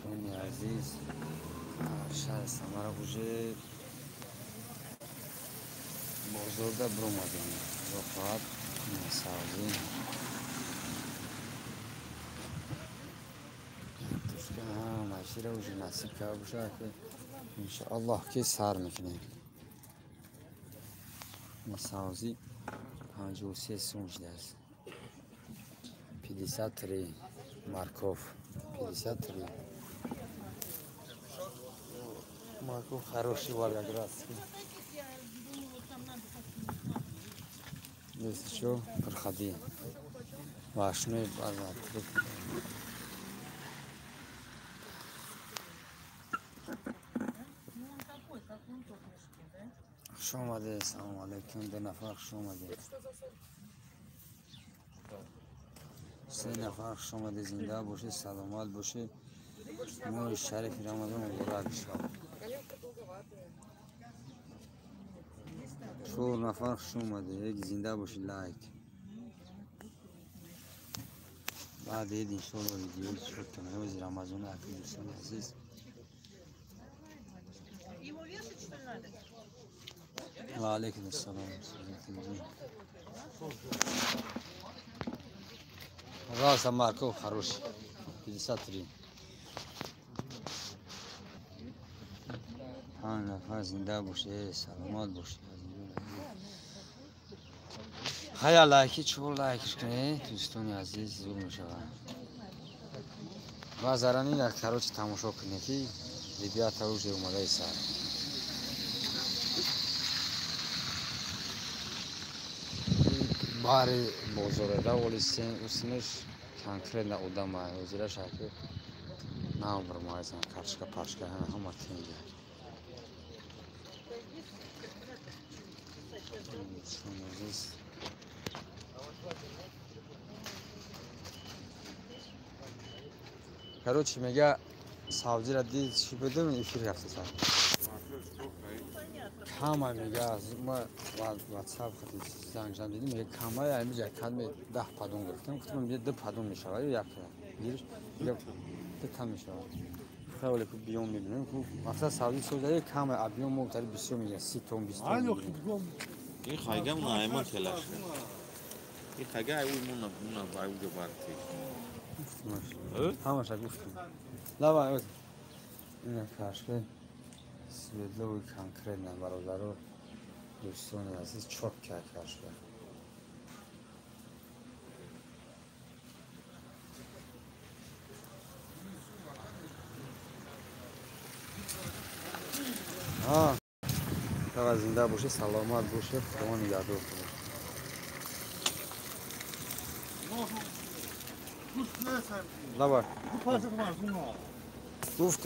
دوستان عزیز شهر سمر گوشه بزرگ برو مدن رفاقت مساوی که ماشین رو نصیب کرده باشه که انشاءالله که سر میکنه مساوی 53 سونج درس 53 مارکوف 53 مارکوف хороший волгоградский здесь еще проходи вашный базар خوش اومده سلام علیکم دو نفر خوش اومده سه نفر خوش اومده زنده باشه سلامت باشه ماه شریف رمضان مبارک شد چهار نفر خوش اومده یک زنده باشه لایک بعد دید انشالله ویدیو شد کنه روز رمضان اکرم دوستان عزیز وعلیکم السلام راست مارکو خروش 53 ها نفر زنده باشه سلامت باشه خیلی لایکی چهار لایکش کنه دوستان عزیز زور میشه و زرانی در کاروچ تماشا کنه که ویدیو تاوش اومده سر باری بزرگه ولی سنش کنکرت نبودم وزیرش که نام برمایزن کارشکا پاشکا همه تینگه короче میگه سعودی را دید چی بدون افیر رفته سر کامه میگه از ما واتساپ خطی زنگ زدم دیدیم میگه کامه یعنی میگه کلمه 10 پادون گرفتم گفتم میگه 2 پادون میشه یا یک گیرش میگه 2 تا میشه خیلی خوب بیام میبینیم خوب مثلا سعودی سوزه کامه ابیوم مختلف بسیار میگه 30 تن 20 تن این خایگم نایمان تلاش این خایگه ایومون باید بارتی همش گفتم لا باید این کاشکه سویدلوی کنکرت نه برادر دوستان عزیز چوب کرد کاشکه تا زنده باشه سلامت باشه خدا نگهدار کنه لا باید گفت